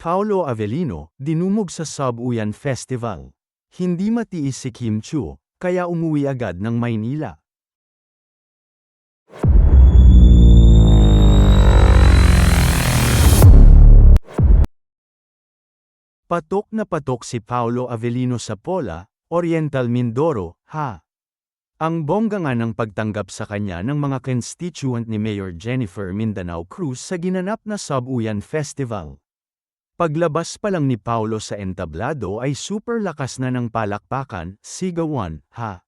Paolo Avellino, dinumog sa Sab-Uyan Festival. Hindi matiis si Kim Chiu, kaya umuwi agad ng Maynila. Patok na patok si Paolo Avellino sa Pola, Oriental Mindoro, ha? Ang bongga nga ng pagtanggap sa kanya ng mga constituent ni Mayor Jennifer Mindanao Cruz sa ginanap na Sab-Uyan Festival. Paglabas pa lang ni Paolo sa entablado ay super lakas na ng palakpakan, sigawan, ha?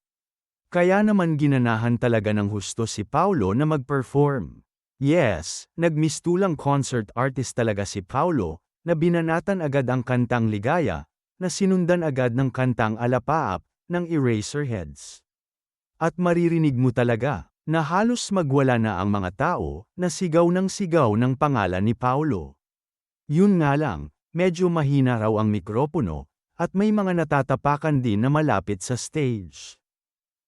Kaya naman ginanahan talaga ng husto si Paolo na mag-perform. Yes, nagmistulang concert artist talaga si Paolo, na binanatan agad ang kantang Ligaya, na sinundan agad ng kantang Alapaap, ng Eraserheads. At maririnig mo talaga, na halos magwala na ang mga tao, na sigaw ng pangalan ni Paolo. Yun nga lang, medyo mahina raw ang mikropono, at may mga natatapakan din na malapit sa stage.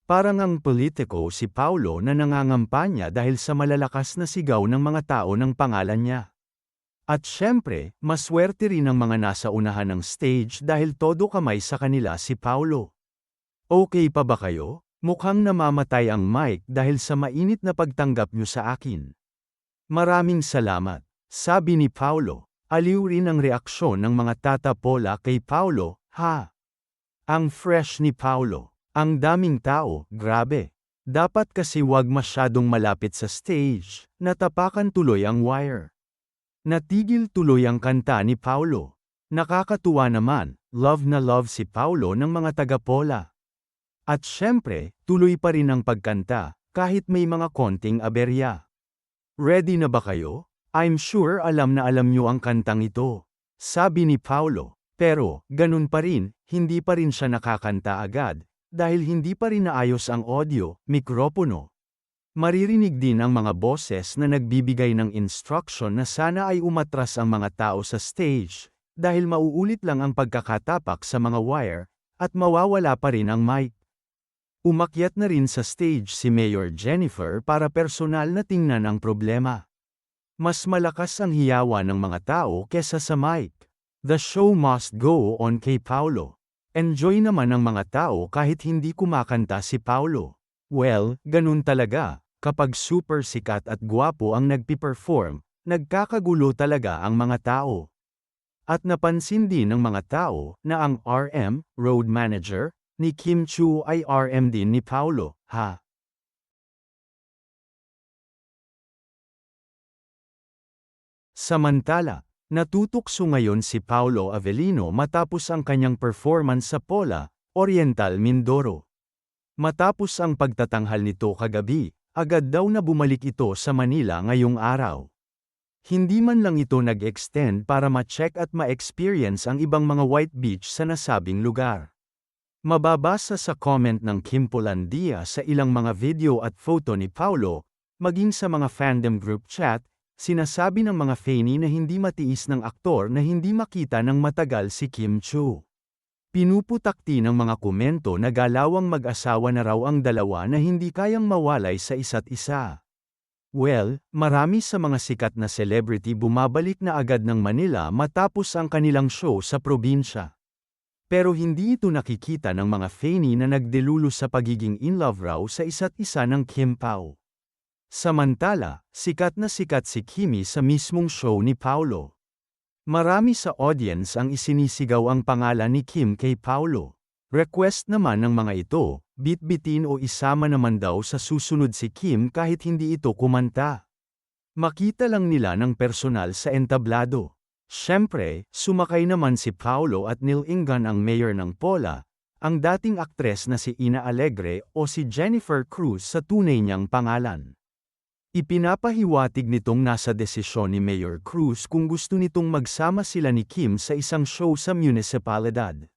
Parang ang politiko si Paolo na nangangampanya dahil sa malalakas na sigaw ng mga tao ng pangalan niya. At syempre, maswerte rin ang mga nasa unahan ng stage dahil todo kamay sa kanila si Paolo. Okay pa ba kayo? Mukhang namamatay ang mic dahil sa mainit na pagtanggap niyo sa akin. Maraming salamat, sabi ni Paolo. Aliw rin ang reaksyon ng mga tata Pola kay Paolo, ha? Ang fresh ni Paolo. Ang daming tao, grabe. Dapat kasi wag masyadong malapit sa stage, natapakan tuloy ang wire. Natigil tuloy ang kanta ni Paolo. Nakakatuwa naman, love na love si Paolo ng mga taga-Pola. At syempre, tuloy pa rin ang pagkanta, kahit may mga konting aberya. Ready na ba kayo? I'm sure alam na alam niyo ang kantang ito, sabi ni Paolo. Pero, ganun pa rin, hindi pa rin siya nakakanta agad, dahil hindi pa rin naayos ang audio, mikropono. Maririnig din ang mga boses na nagbibigay ng instruction na sana ay umatras ang mga tao sa stage, dahil mauulit lang ang pagkakatapak sa mga wire, at mawawala pa rin ang mic. Umakyat na rin sa stage si Mayor Jennifer para personal na tingnan ang problema. Mas malakas ang hiyawa ng mga tao kesa sa mic. The show must go on kay Paolo. Enjoy naman ang mga tao kahit hindi kumakanta si Paolo. Well, ganun talaga. Kapag super sikat at gwapo ang nagpi-perform, nagkakagulo talaga ang mga tao. At napansin din ng mga tao na ang RM, road manager, ni Kim Chiu ay RM din ni Paolo, ha? Samantala, natutokso ngayon si Paolo Avellino matapos ang kanyang performance sa Pola, Oriental Mindoro. Matapos ang pagtatanghal nito kagabi, agad daw na bumalik ito sa Manila ngayong araw. Hindi man lang ito nag-extend para ma-check at ma-experience ang ibang mga white beach sa nasabing lugar. Mababasa sa comment ng Kim Polandia sa ilang mga video at photo ni Paolo, maging sa mga fandom group chat, sinasabi ng mga fani na hindi matiis ng aktor na hindi makita ng matagal si Kim Chiu. Pinuputakti ng mga komento na galawang mag-asawa na raw ang dalawa na hindi kayang mawalay sa isa't isa. Well, marami sa mga sikat na celebrity bumabalik na agad ng Manila matapos ang kanilang show sa probinsya. Pero hindi ito nakikita ng mga fani na nagdelulu sa pagiging in love raw sa isa't isa ng Kim Pao. Samantala, sikat na sikat si Kimi sa mismong show ni Paolo. Marami sa audience ang isinisigaw ang pangalan ni Kim kay Paolo. Request naman ng mga ito, bitbitin o isama naman daw sa susunod si Kim kahit hindi ito kumanta. Makita lang nila ng personal sa entablado. Siyempre, sumakay naman si Paolo at nilingan ang mayor ng Pola, ang dating aktres na si Ina Alegre o si Jennifer Cruz sa tunay niyang pangalan. Ipinapahiwatig nitong nasa desisyon ni Mayor Cruz kung gusto nitong magsama sila ni Kim sa isang show sa munisipalidad.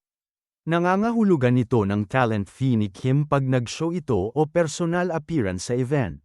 Nangangahulugan ito ng talent fee ni Kim pag nag-show ito o personal appearance sa event.